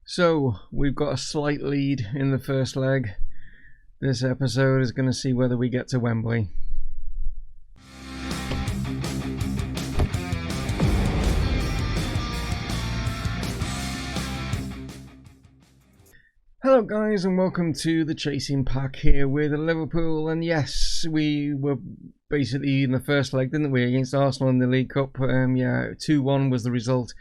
So we've got a slight lead in the first leg. This episode is going to see whether we get to Wembley. Hello guys and welcome to the Chasing Pack here with Liverpool, and yes, we were basically in the first leg, didn't we, against Arsenal in the League Cup. 2-1 was the result.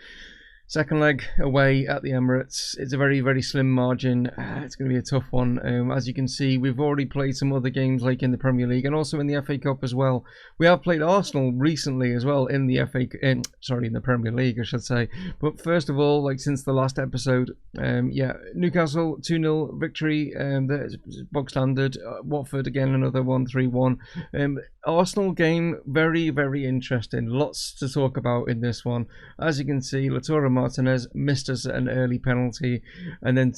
Second leg away at the Emirates. It's a very, very slim margin. It's going to be a tough one. As you can see, we've already played some other games like in the Premier League and also in the FA Cup as well. We have played Arsenal recently as well in the in the Premier League, I should say. But first of all, like since the last episode, Newcastle 2-0 victory. Bog standard. Watford again another 1-3-1. Arsenal game, very, very interesting. Lots to talk about in this one. As you can see, Lautaro Martinez missed us an early penalty, and then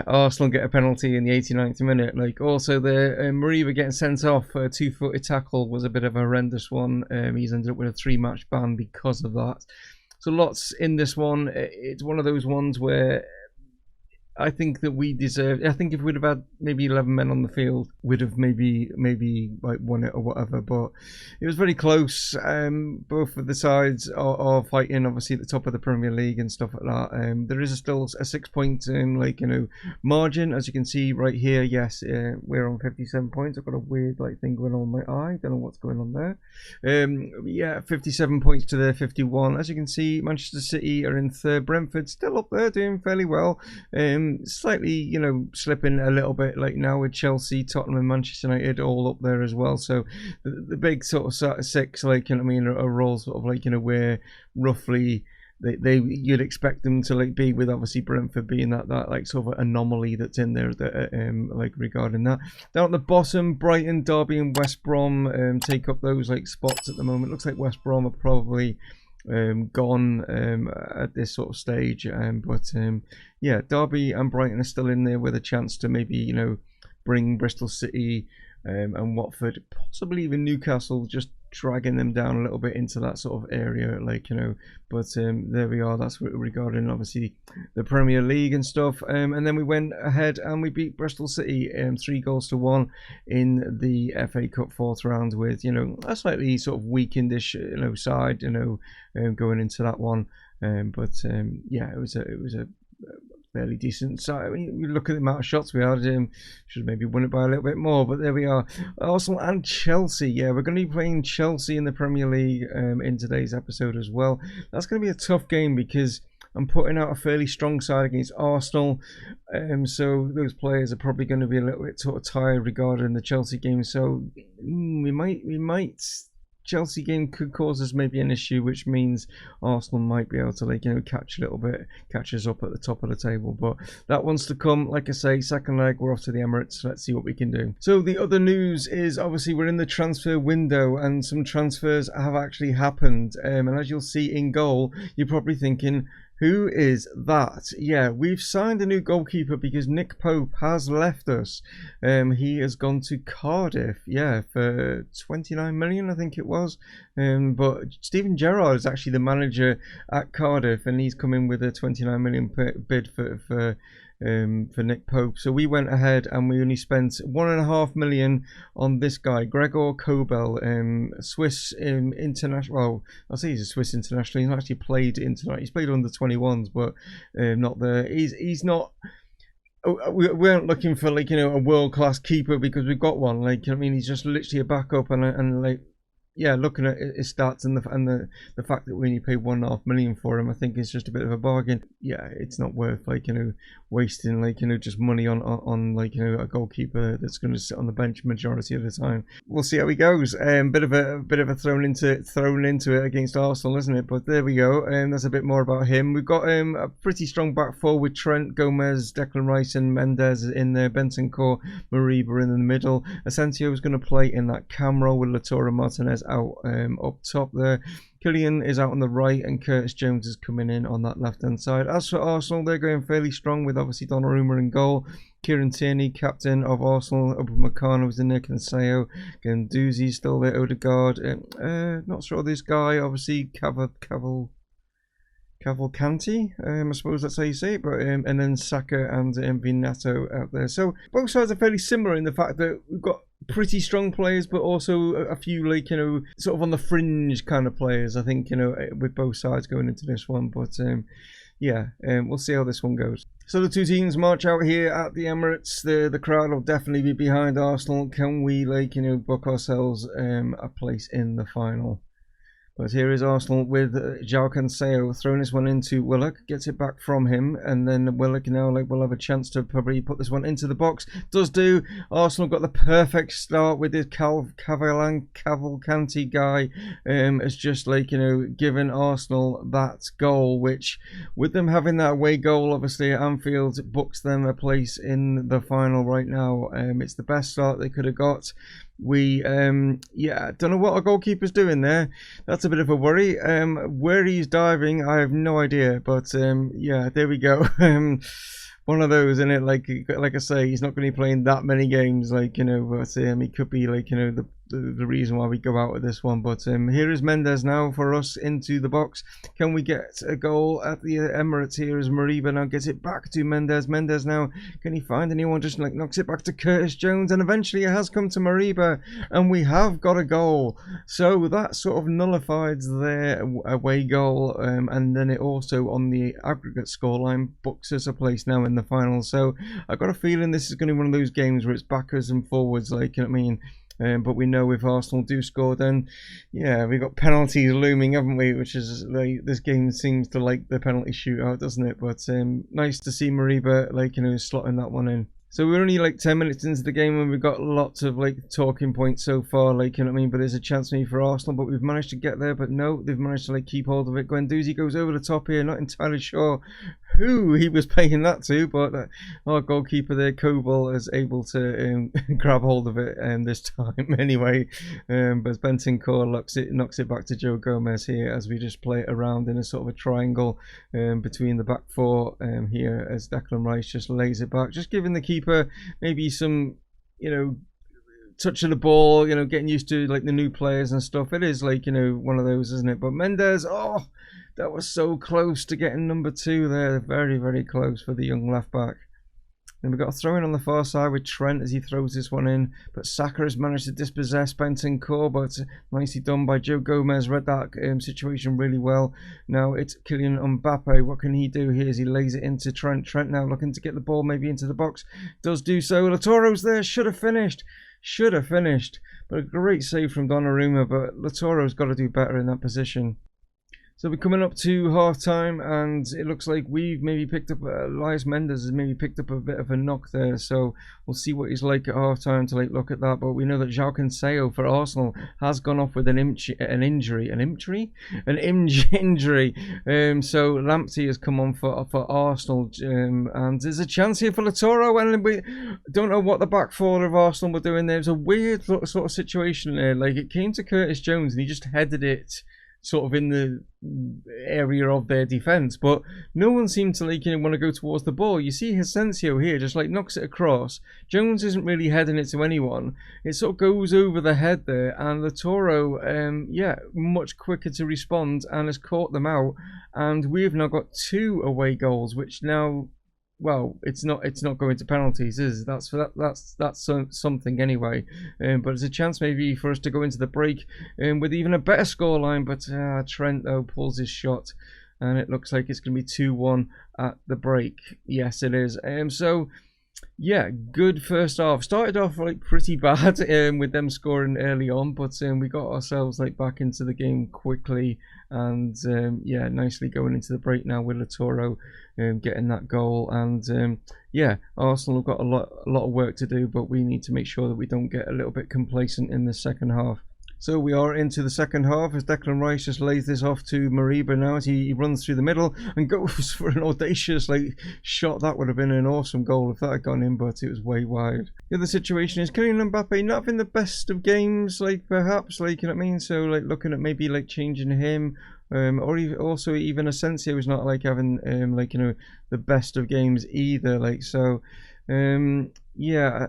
Arsenal get a penalty in the 89th minute. Also the Mariba getting sent off for a two-footed tackle was a bit of a horrendous one. He's ended up with a 3-match ban because of that. So lots in this one. It's one of those ones where I think that we deserved. I think if we'd have had maybe 11 men on the field, we'd have maybe like won it or whatever. But it was very close. Both of the sides are fighting, obviously, at the top of the Premier League and stuff like that. There is still a 6-point margin, as you can see right here. Yes, we're on 57 points. I've got a weird thing going on in my eye. Don't know what's going on there. 57 points to their 51. As you can see, Manchester City are in third. Brentford still up there, doing fairly well. Slightly, slipping a little bit now with Chelsea, Tottenham and Manchester United all up there as well. So the big sort of six, are all sort of where roughly you'd expect them to be, with obviously Brentford being that sort of anomaly that's in there that regarding that. Down at the bottom, Brighton, Derby and West Brom take up those spots at the moment. Looks like West Brom are probably gone at this sort of stage, Derby and Brighton are still in there with a chance to maybe bring Bristol City and Watford, possibly even Newcastle, just dragging them down a little bit into that sort of area, but there we are. That's regarding obviously the Premier League and stuff. And then we went ahead and we beat Bristol City 3-1 in the FA Cup fourth round with a slightly sort of weakened-ish side going into that one. It was a fairly decent. So I mean, we look at the amount of shots we had. Should maybe won it by a little bit more, but there we are. Arsenal and Chelsea. Yeah, we're going to be playing Chelsea in the Premier League in today's episode as well. That's going to be a tough game because I'm putting out a fairly strong side against Arsenal. So those players are probably going to be a little bit sort of tired regarding the Chelsea game. So we might. Chelsea game could cause us maybe an issue, which means Arsenal might be able to catch us up at the top of the table. But that one's to come. Like I say, second leg, we're off to the Emirates. Let's see what we can do. So the other news is obviously we're in the transfer window and some transfers have actually happened. And as you'll see in goal, you're probably thinking, who is that? Yeah, we've signed a new goalkeeper because Nick Pope has left us. He has gone to Cardiff, for 29 million, I think it was. But Steven Gerrard is actually the manager at Cardiff, and he's come in with a 29 million bid for Nick Pope. So we went ahead and we only spent 1.5 million on this guy, Gregor Kobel, Swiss international. Well, I'll say he's a Swiss international. He's not actually played international. He's played under 21s, but not there. He's not. We weren't looking for a world class keeper because we've got one. He's just literally a backup looking at his stats and the fact that we only paid 1.5 million for him, I think it's just a bit of a bargain. Yeah, it's not worth wasting just money on a goalkeeper that's going to sit on the bench majority of the time. We'll see how he goes. Bit of a thrown into it against Arsenal, isn't it? But there we go. That's a bit more about him. We've got a pretty strong back four with Trent, Gomez, Declan Rice and Mendes in there. Bentancur, Mariba in the middle. Asensio is going to play in that cam role with Lautaro Martinez out up top there. Killian is out on the right and Curtis Jones is coming in on that left hand side. As for Arsenal, they're going fairly strong with obviously Donnarumma in goal. Kieran Tierney, captain of Arsenal. Upamecano was in there. Cancelo, Guendouzi still there. Odegaard. Not sure this guy. Obviously, Cavalcanti, I suppose that's how you say it, but and then Saka and Vinato out there. So both sides are fairly similar in the fact that we've got pretty strong players, but also a few, like, you know, sort of on the fringe kind of players, I think, you know, with both sides going into this one. But yeah, we'll see how this one goes. So the two teams march out here at the Emirates. The crowd will definitely be behind Arsenal. Can we, like, you know, book ourselves a place in the final? But here is Arsenal with João Cancelo throwing this one into Willock, gets it back from him, and then Willock now, like, will have a chance to probably put this one into the box. Does do. Arsenal got the perfect start with this Cavalcanti guy, has just, like, you know, given Arsenal that goal, which, with them having that away goal, obviously at Anfield, books them a place in the final right now. It's the best start they could have got. We yeah, don't know what our goalkeeper's doing there. That's a bit of a worry. Where he's diving, I have no idea, but yeah, there we go. One of those, isn't it? Like I say, he's not going to be playing that many games, like, you know, but he could be, like, you know, the reason why we go out with this one. But here is Mendes now for us into the box. Can we get a goal at the Emirates? Here is Mariba now, gets it back to Mendes. Mendes now, can he find anyone? Just, like, knocks it back to Curtis Jones, and eventually it has come to Mariba, and we have got a goal. So that sort of nullifies their away goal, and then it also, on the aggregate scoreline, books us a place now in the final. So I've got a feeling this is going to be one of those games where it's backwards and forwards, like, you know what I mean? But we know if Arsenal do score, then yeah, we've got penalties looming, haven't we? Which is, like, this game seems to like the penalty shootout, doesn't it? But nice to see Mariba, like, you know, slotting that one in. So we're only like 10 minutes into the game and we've got lots of, like, talking points so far, like, you know what I mean? But there's a chance maybe for Arsenal, but we've managed to get there. But no, they've managed to, like, keep hold of it. Guendouzi goes over the top here, not entirely sure who he was paying that to, but our goalkeeper there, Kobel, is able to grab hold of it this time anyway. But Bentancur knocks it back to Joe Gomez here as we just play it around in a sort of a triangle between the back four here, as Declan Rice just lays it back, just giving the keeper maybe some, you know, touch of the ball, you know, getting used to, like, the new players and stuff. It is, like, you know, one of those, isn't it? But Mendes, oh, that was so close to getting number 2 there. Very, very close for the young left back. And we've got a throw in on the far side with Trent as he throws this one in. But Saka has managed to dispossess Bentancur, but nicely done by Joe Gomez. Read that situation really well. Now it's Kylian Mbappe. What can he do here as he lays it into Trent? Trent now looking to get the ball maybe into the box. Does do so. Latoro's there. Should have finished. But a great save from Donnarumma. But Latoro's got to do better in that position. So we're coming up to half time, and it looks like we've maybe picked up, Elias Mendes has maybe picked up a bit of a knock there, so we'll see what he's like at half time to, like, look at that. But we know that João Cancelo for Arsenal has gone off with an injury. So Lamptey has come on for Arsenal, and there's a chance here for Lautaro, and we don't know what the back four of Arsenal were doing there. It was a weird sort of situation there. Like, it came to Curtis Jones and he just headed it sort of in the area of their defence, but no one seemed to, like, you know, want to go towards the ball. You see Asensio here just, like, knocks it across. Jones isn't really heading it to anyone. It sort of goes over the head there, and Lautaro, yeah, much quicker to respond and has caught them out. And we've now got 2 away goals, which now, well, it's not going to penalties, is it? That's something anyway. But it's a chance maybe for us to go into the break with even a better scoreline. But Trent, though, pulls his shot, and it looks like it's going to be 2-1 at the break. Yes, it is. So yeah, good first half. Started off, like, pretty bad with them scoring early on, but we got ourselves, like, back into the game quickly, and yeah, nicely going into the break now with Lautaro getting that goal. And yeah, Arsenal have got a lot of work to do, but we need to make sure that we don't get a little bit complacent in the second half. So we are into the second half as Declan Rice just lays this off to Mariba now as he runs through the middle and goes for an audacious, like, shot. That would have been an awesome goal if that had gone in, but it was way wide. The other situation is Kylian Mbappe not having the best of games, like, perhaps, like, you know what I mean? So, like, looking at maybe, like, changing him, or even Asensio is not, like, having like, you know, the best of games either, like, so yeah,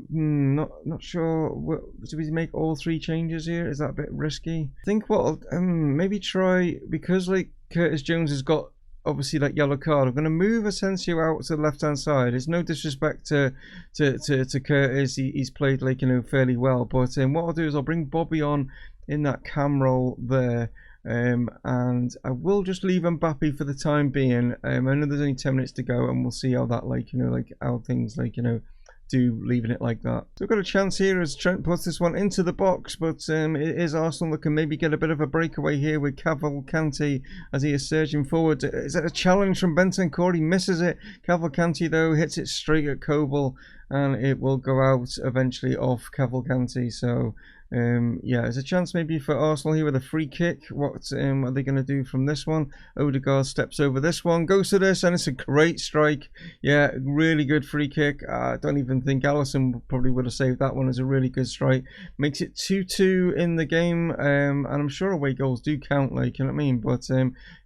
not sure. Do we make all 3 changes here? Is that a bit risky? I think what I'll maybe try, because, like, Curtis Jones has got obviously that yellow card. I'm going to move Asensio out to the left-hand side. It's no disrespect to Curtis. He's played, like, you know, fairly well. But what I'll do is I'll bring Bobby on in that cam role there. And I will just leave Mbappe for the time being. I know there's only 10 minutes to go, and we'll see how that, like, you know, like how things, like, you know, do, leaving it like that. So we've got a chance here as Trent puts this one into the box, but it is Arsenal that can maybe get a bit of a breakaway here with Cavalcanti as he is surging forward. Is that a challenge from Bentancur? He misses it. Cavalcanti, though, hits it straight at Kobel, and it will go out eventually off Cavalcanti. So yeah, there's a chance maybe for Arsenal here with a free kick. What are they going to do from this one? Odegaard steps over this one, goes to this, and it's a great strike. Yeah, really good free kick. I don't even think Alisson probably would have saved that one as a really good strike. Makes it 2-2 in the game, and I'm sure away goals do count, like, you know what I mean? But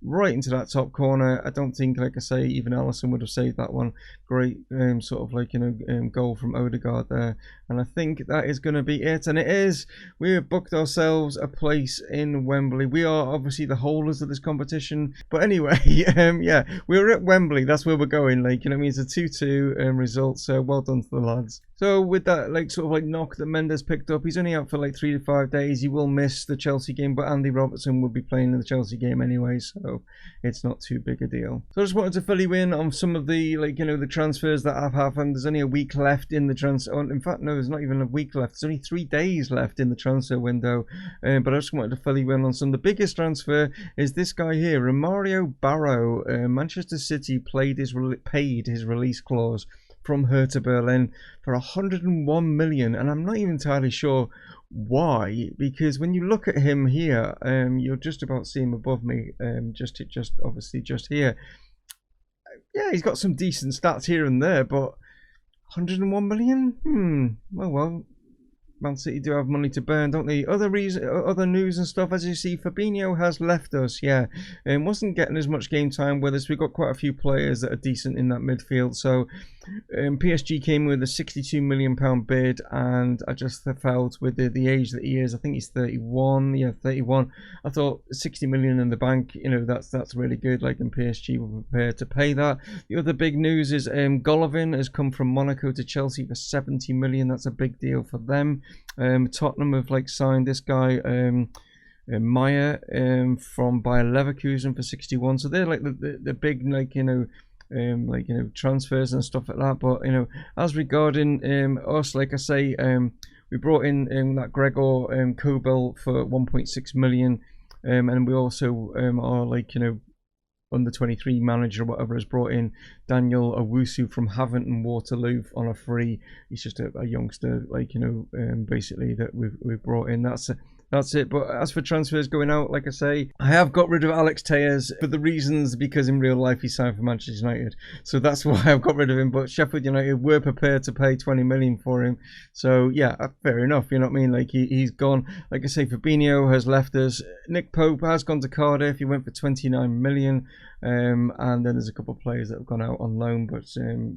right into that top corner. I don't think, like I say, even Alisson would have saved that one. Great sort of, like, you know, goal from Odegaard there. And I think that is going to be it, and it is. We have booked ourselves a place in Wembley. We are obviously the holders of this competition. But anyway, yeah, we're at Wembley. That's where we're going. Like, you know what I mean? It's a 2-2 result. So well done to the lads. So with that, like, sort of like knock that Mendes picked up, he's only out for like 3 to 5 days. He will miss the Chelsea game, but Andy Robertson will be playing in the Chelsea game anyway, so it's not too big a deal. So I just wanted to fill you in on some of the, like, you know, the transfers that have happened. There's only a week left in the transfer. In fact, no, there's not even a week left. There's only 3 days left in the transfer window. But I just wanted to fill you in on some. The biggest transfer is this guy here, Romario Barrow. Manchester City paid his release clause from Hertha Berlin for 101 million, and I'm not even entirely sure why, because when you look at him here, you'll just about see him above me, just obviously just here. Yeah, he's got some decent stats here and there, but 101 million? Well, Man City do have money to burn, don't they? Other news and stuff, as you see, Fabinho has left us, yeah, and wasn't getting as much game time with us. We've got quite a few players that are decent in that midfield, so PSG came with a £62 million bid, and I just felt with the age that he is, I think he's 31, yeah, 31, I thought 60 million in the bank, you know, that's really good, like, and PSG were prepared to pay that. The other big news is Golovin has come from Monaco to Chelsea for 70 million, that's a big deal for them. Tottenham have, like, signed this guy Meyer from Bayer Leverkusen for 61, so they're like the big, like, you know, like, you know, transfers and stuff like that. But, you know, as regarding us, like I say, we brought in that Gregor Kobel for 1.6 million, and we also are, like, you know, under 23 manager or whatever has brought in Daniel Owusu from Haventon Waterloo on a free. He's just a youngster, like, you know, basically that we've brought in. That's it. But as for transfers going out, like I say, I have got rid of Alex Telles for the reasons because in real life he signed for Manchester United. So that's why I've got rid of him. But Sheffield United were prepared to pay 20 million for him. So yeah, fair enough. You know what I mean? Like, he's gone. Like I say, Fabinho has left us. Nick Pope has gone to Cardiff. He went for 29 million. And then there's a couple of players that have gone out on loan. But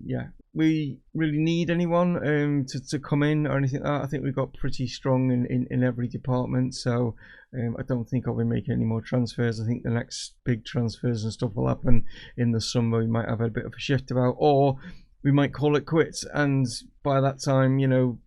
yeah, we really need anyone to come in or anything like that. I think we've got pretty strong in every department, so I don't think I'll be making any more transfers. I think the next big transfers and stuff will happen in the summer. We might have a bit of a shift about, or we might call it quits, and by that time, you know,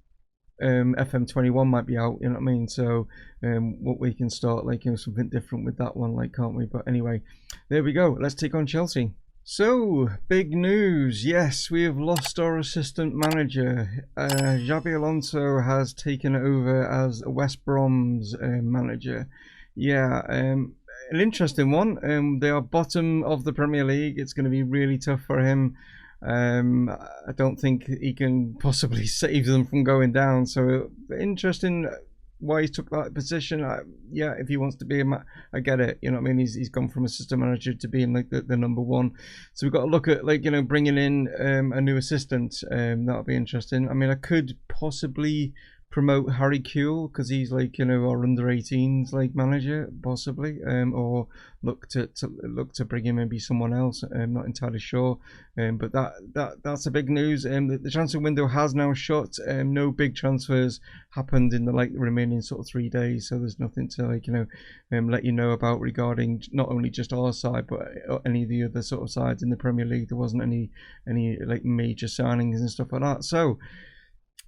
FM21 might be out, you know what I mean? So what we can start, like, you know, something different with that one, like, can't we? But anyway, there we go. Let's take on Chelsea. So, big news. Yes, we have lost our assistant manager. Xabi Alonso has taken over as West Brom's manager. Yeah, an interesting one. They are bottom of the Premier League. It's going to be really tough for him. I don't think he can possibly save them from going down. So, interesting why he took that position. Yeah, if he wants to be I get it, you know what I mean? He's gone from assistant manager to being, like, the number one. So we've got to look at, like, you know, bringing in a new assistant. That'll be interesting. I mean, I could possibly promote Harry Kewell because he's like, you know, our under-18s like manager possibly, or look to bring in maybe someone else. I'm not entirely sure, but that's a big news. The transfer window has now shut. No big transfers happened in the like remaining sort of 3 days, so there's nothing to like, you know, let you know about regarding not only just our side but any of the other sort of sides in the Premier League. There wasn't any like major signings and stuff like that. So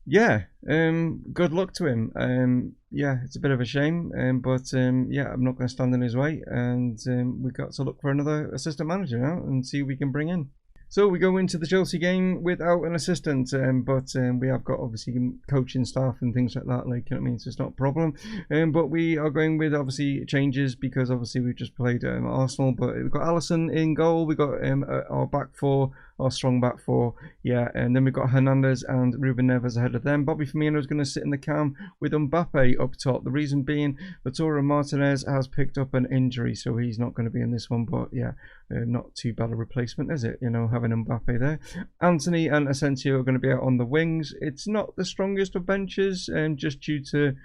yeah, good luck to him. Yeah, it's a bit of a shame, but yeah, I'm not going to stand in his way, and we've got to look for another assistant manager now and see who we can bring in. So we go into the Chelsea game without an assistant, but we have got obviously coaching staff and things like that, like, you know what I mean, so it's not a problem. But we are going with obviously changes because obviously we've just played Arsenal, but we've got Alisson in goal, we've got our back four, our strong back four, yeah, and then we've got Hernandez and Ruben Neves ahead of them. Bobby Firmino is going to sit in the cam with Mbappe up top. The reason being, Lautaro Martinez has picked up an injury, so he's not going to be in this one, but yeah, not too bad a replacement, is it? You know, having Mbappe there. Anthony and Asensio are going to be out on the wings. It's not the strongest of benches, just due to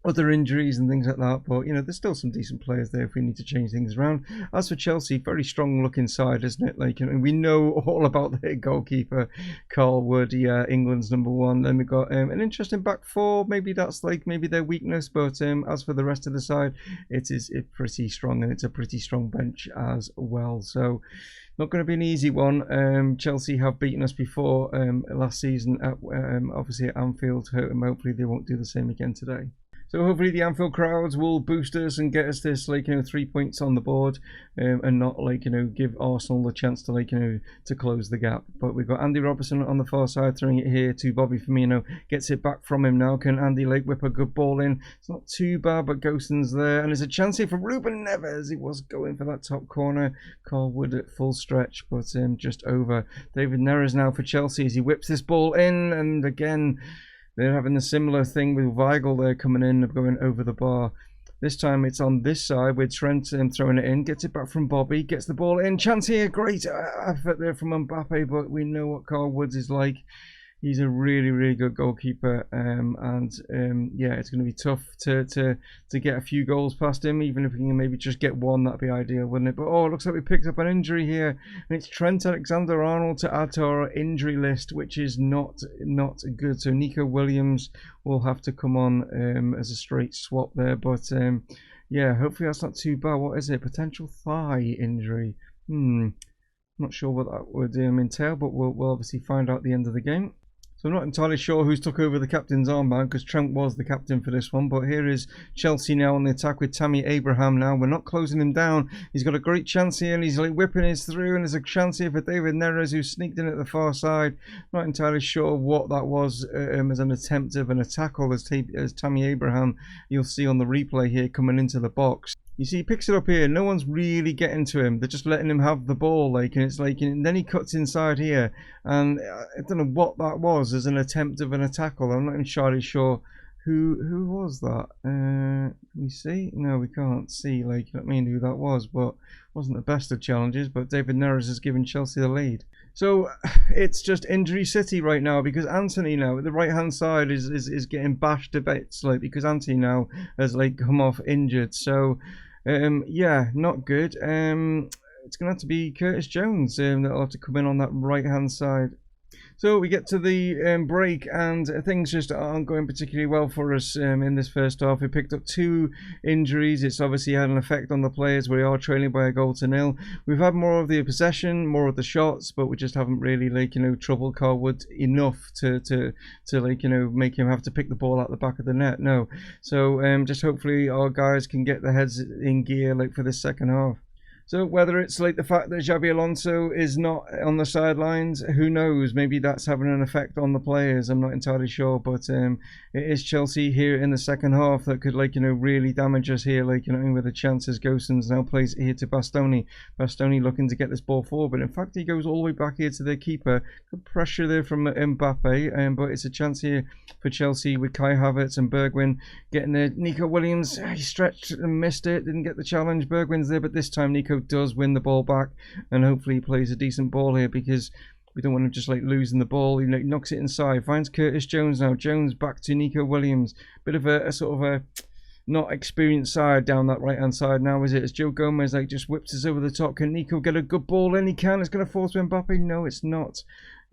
other injuries and things like that, but you know, there's still some decent players there if we need to change things around. As for Chelsea, very strong looking side, isn't it? Like, you know, we know all about their goalkeeper, Carl Wood, yeah, England's #1. Then we've got an interesting back four. Maybe that's like maybe their weakness, but as for the rest of the side, it's pretty strong, and it's a pretty strong bench as well. So not going to be an easy one. Chelsea have beaten us before last season at obviously at Anfield. Hopefully they won't do the same again today. So hopefully the Anfield crowds will boost us and get us this, like, you know, 3 points on the board, and not, like, you know, give Arsenal the chance to, like, you know, to close the gap. But we've got Andy Robertson on the far side throwing it here to Bobby Firmino. Gets it back from him now. Can Andy like whip a good ball in? It's not too bad, but Gosens there, and there's a chance here for Ruben Neves. He was going for that top corner. Carl Wood at full stretch, but just over. David Neres now for Chelsea as he whips this ball in, and again, they're having a similar thing with Weigl there coming in, going over the bar. This time it's on this side with Trent throwing it in. Gets it back from Bobby. Gets the ball in. Chance here. Great effort there from Mbappe, but we know what Carl Woods is like. He's a really, really good goalkeeper, and yeah, it's going to be tough to get a few goals past him. Even if we can maybe just get one, that'd be ideal, wouldn't it? But oh, it looks like we picked up an injury here, and it's Trent Alexander-Arnold to add to our injury list, which is not good. So Nico Williams will have to come on as a straight swap there. But yeah, hopefully that's not too bad. What is it? Potential thigh injury. Not sure what that would entail, but we'll obviously find out at the end of the game. So I'm not entirely sure who's took over the captain's armband, because Trent was the captain for this one. But here is Chelsea now on the attack with Tammy Abraham now. We're not closing him down. He's got a great chance here, and he's like whipping his through. And there's a chance here for David Neres, who sneaked in at the far side. Not entirely sure what that was as an attempt of a tackle as Tammy Abraham, you'll see on the replay here, coming into the box. You see, he picks it up here. No one's really getting to him. They're just letting him have the ball, like, and it's like, and then he cuts inside here, and I don't know what that was as an attempt of a tackle. I'm not entirely sure who was that. Can we see? No, we can't see. Like, you know what I mean, who that was, but wasn't the best of challenges. But David Neres has given Chelsea the lead. So it's just injury city right now, because Anthony now at the right hand side is getting bashed to bits, like, because Anthony now has like come off injured. So yeah, not good. It's gonna have to be Curtis Jones that'll have to come in on that right hand side. So we get to the break, and things just aren't going particularly well for us in this first half. We picked up 2 injuries. It's obviously had an effect on the players. We are trailing by a goal to nil. We've had more of the possession, more of the shots, but we just haven't really, like, you know, troubled Carl Wood enough to like, you know, make him have to pick the ball out the back of the net. No. So just hopefully our guys can get their heads in gear, like, for this second half. So whether it's like the fact that Xabi Alonso is not on the sidelines, who knows? Maybe that's having an effect on the players. I'm not entirely sure, but it is Chelsea here in the second half that could, like, you know, really damage us here, like, you know, with the chances. Gosens now plays here to Bastoni. Bastoni looking to get this ball forward, but in fact he goes all the way back here to their keeper. Good pressure there from Mbappe, but it's a chance here for Chelsea with Kai Havertz and Bergwijn getting there. Nico Williams, he stretched and missed it, didn't get the challenge. Bergwijn's there, but this time Nico does win the ball back, and hopefully he plays a decent ball here, because We don't want him just like losing the ball. He like knocks it inside, finds Curtis Jones now. Jones back to Nico Williams. Bit of a sort of a not experienced side down that right hand side now, is it? As Joe Gomez like just whips us over the top. Can Nico get a good ball in? He can. It's going to fall to Mbappe. No, it's not.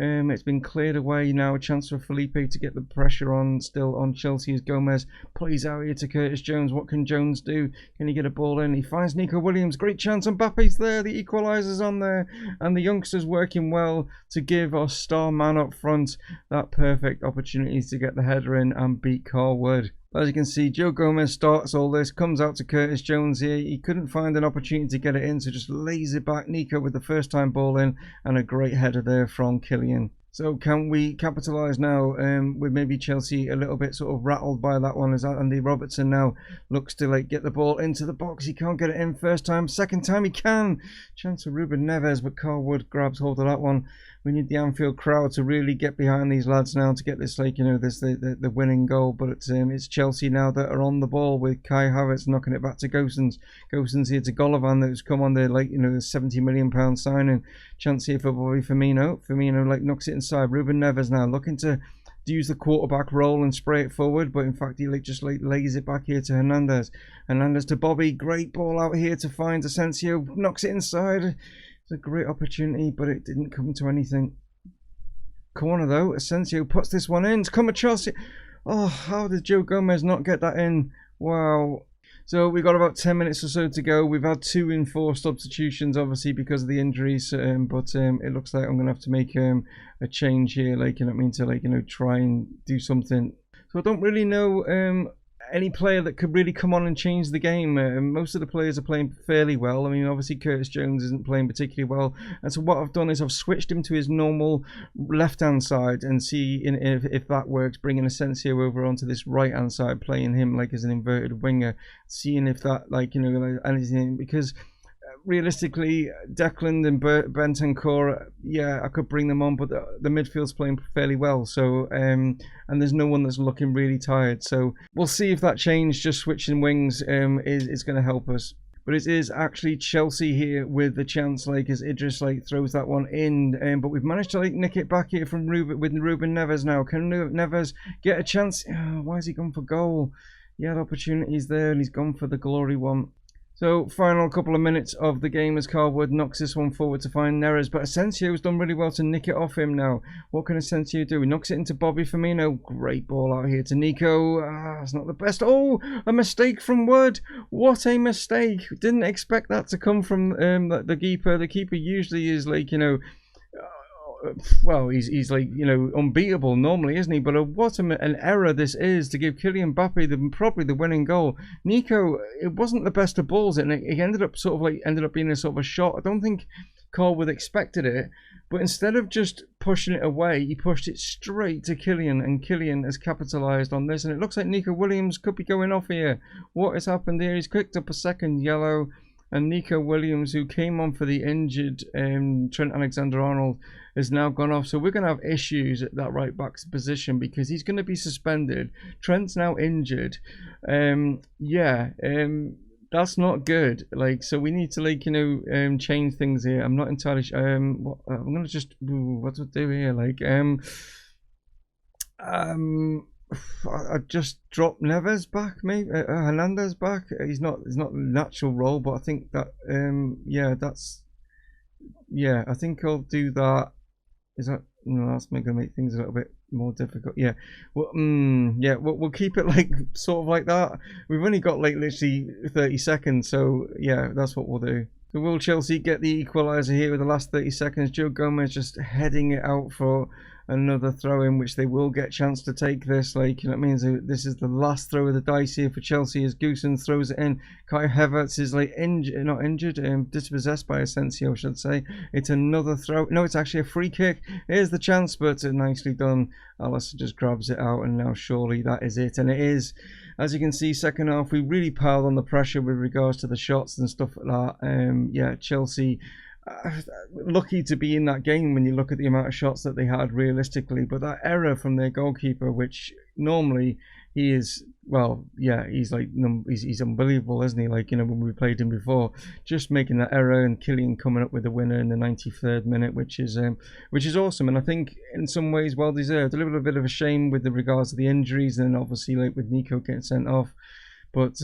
It's been cleared away now. A chance for Felipe to get the pressure on, still on Chelsea, as Gomez plays out here to Curtis Jones. What can Jones do? Can he get a ball in? He finds Nico Williams. Great chance. Mbappe's there. The equaliser's on there. And the youngsters working well to give our star man up front that perfect opportunity to get the header in and beat Carwood. As you can see, Joe Gomez starts all this, comes out to Curtis Jones here. He couldn't find an opportunity to get it in, so just lays it back. Nico with the first time ball in, and a great header there from Kylian. So can we capitalise now with maybe Chelsea a little bit sort of rattled by that one, as Andy Robertson now looks to like get the ball into the box. He can't get it in first time. Second time he can. Chance for Ruben Neves, but Carwood grabs hold of that one. We need the Anfield crowd to really get behind these lads now to get this, like, you know, this the winning goal. But it's Chelsea now that are on the ball, with Kai Havertz knocking it back to Gosens. Gosens here to Golovin, that's come on there, like, you know, the £70 million signing. Chance here for Bobby Firmino. Firmino like knocks it inside. Ruben Neves now looking to use the quarterback role and spray it forward, but in fact he just lays it back here to Hernandez. Hernandez to Bobby. Great ball out here to find Asensio. Knocks it inside. It's a great opportunity, but it didn't come to anything. Corner though. Asensio puts this one in. It's come at Chelsea. Oh, how did Joe Gomez not get that in? Wow. So we've got about 10 minutes or so to go. We've had 2 enforced substitutions, obviously because of the injuries, but it looks like I'm going to have to make a change here, like, you know what I mean, to, like, you know, try and do something. So I don't really know any player that could really come on and change the game. Most of the players are playing fairly well. I mean, obviously Curtis Jones isn't playing particularly well, and so what I've done is I've switched him to his normal left hand side and see if that works, bringing Asensio over onto this right hand side, playing him like as an inverted winger, seeing if that, like, you know, like anything, because realistically, Declan and Bentancur, yeah, I could bring them on, but the midfield's playing fairly well. So, and there's no one that's looking really tired. So we'll see if that change, just switching wings, is going to help us. But it is actually Chelsea here with the chance, like, as Idris like throws that one in. But we've managed to like nick it back here from Ruben Neves now. Can Neves get a chance? Oh, why has he gone for goal? He had opportunities there and he's gone for the glory one. So, final couple of minutes of the game as Carwood knocks this one forward to find Neres. But Asensio's done really well to nick it off him now. What can Asensio do? He knocks it into Bobby Firmino. Great ball out here to Nico. It's not the best. Oh, a mistake from Wood. What a mistake. Didn't expect that to come from the keeper. The keeper usually is like, you know, well, he's like, you know, unbeatable normally, isn't he? But what an error this is to give Kylian Mbappe probably the winning goal. Nico, it wasn't the best of balls, and it ended up being a sort of a shot. I don't think Carwood expected it, but instead of just pushing it away, he pushed it straight to Kylian, and Kylian has capitalised on this. And it looks like Nico Williams could be going off here. What has happened here? He's picked up a second yellow. And Nico Williams, who came on for the injured Trent Alexander-Arnold, has now gone off. So we're going to have issues at that right back position because he's going to be suspended. Trent's now injured. That's not good. Like, so we need to, like, you know, change things here. I'm not entirely sure. I'm going to just, what to do here? Like, I just dropped Neves back, maybe Hernandez back. He's not natural role, but I think that I think I'll do that. Is that no? That's going to make things a little bit more difficult. Yeah, well, we'll keep it like sort of like that. We've only got like literally 30 seconds, so yeah, that's what we'll do. So will Chelsea get the equaliser here with the last 30 seconds? Joe Gomez just heading it out for another throw in, which they will get a chance to take this. Like, you know what I mean? So this is the last throw of the dice here for Chelsea as Goosen throws it in. Kai Havertz is like dispossessed by Asensio, I should say. It's another throw. No, it's actually a free kick. Here's the chance, but nicely done. Alisson just grabs it out, and now surely that is it. And it is. As you can see, second half, we really piled on the pressure with regards to the shots and stuff like that. Chelsea lucky to be in that game when you look at the amount of shots that they had realistically. But that error from their goalkeeper, which normally he is, well, yeah, he's like he's unbelievable, isn't he? Like, you know, when we played him before, just making that error and Killian coming up with the winner in the 93rd minute, which is awesome, and I think in some ways well deserved. A little bit of a shame with the regards to the injuries, and obviously like with Nico getting sent off. But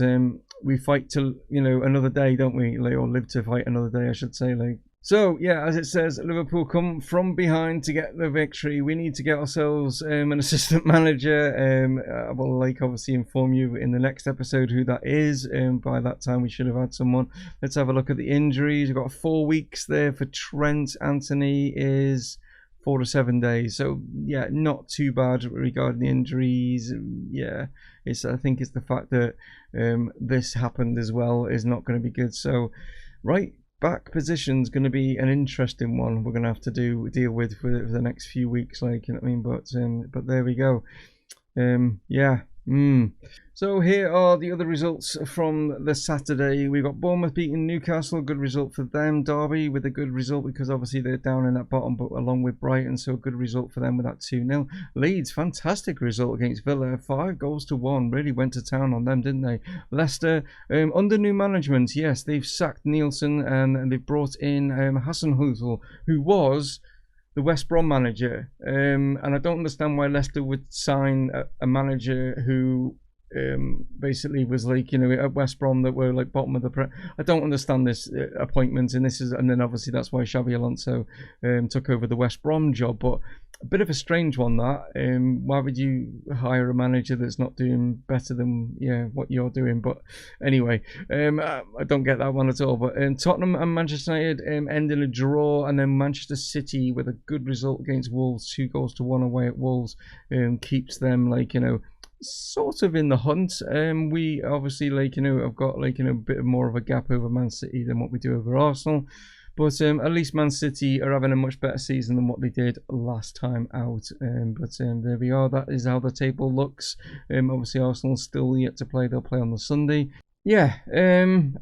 we fight till, you know, another day, don't we? Like, or live to fight another day, I should say. Like, so yeah, as it says, Liverpool come from behind to get the victory. We need to get ourselves an assistant manager. I will, like, obviously inform you in the next episode who that is. By that time, we should have had someone. Let's have a look at the injuries. We've got 4 weeks there for Trent. Anthony is 4 to 7 days. So yeah, not too bad regarding the injuries. Yeah, I think it's the fact that this happened as well is not going to be good. So right back position is going to be an interesting one. We're going to have to deal with for the next few weeks, like, you know what I mean. But there we go. Yeah. So here are the other results from the Saturday. We got Bournemouth beating Newcastle, good result for them. Derby with a good result because obviously they're down in that bottom, but along with Brighton, so a good result for them with that 2-0. Leeds, fantastic result against Villa, 5-1. Really went to town on them, didn't they? Leicester, under new management, yes, they've sacked Nielsen and they've brought in Hasenhüttl, who was the West Brom manager, and I don't understand why Leicester would sign a manager who basically was like, you know, at West Brom that were like bottom of the I don't understand this appointment, and then obviously that's why Xabi Alonso took over the West Brom job. But a bit of a strange one that. Why would you hire a manager that's not doing better than what you're doing? But anyway, I don't get that one at all. But Tottenham and Manchester United ending a draw, and then Manchester City with a good result against Wolves, 2-1 away at Wolves, keeps them, like, you know, sort of in the hunt. We obviously, like, you know, have got, like, you know, a bit more of a gap over Man City than what we do over Arsenal. But at least Man City are having a much better season than what they did last time out. But there we are. That is how the table looks. Obviously, Arsenal still yet to play. They'll play on the Sunday. Yeah,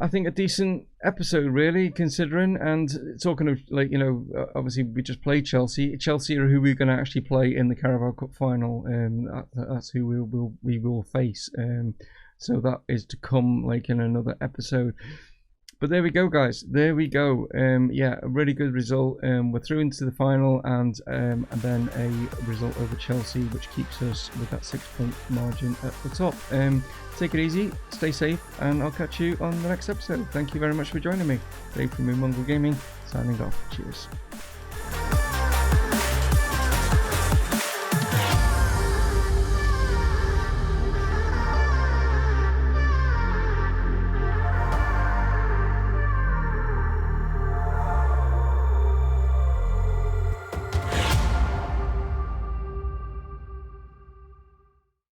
I think a decent episode, really, considering. And talking of, like, you know, obviously we just played Chelsea. Chelsea are who we're going to actually play in the Carabao Cup final. That's who we will face. So that is to come, like, in another episode. But there we go, guys. There we go. Yeah, a really good result. We're through into the final, and then a result over Chelsea, which keeps us with that 6-point margin at the top. Take it easy, stay safe, and I'll catch you on the next episode. Thank you very much for joining me. Dave from Mumongu Gaming, signing off. Cheers.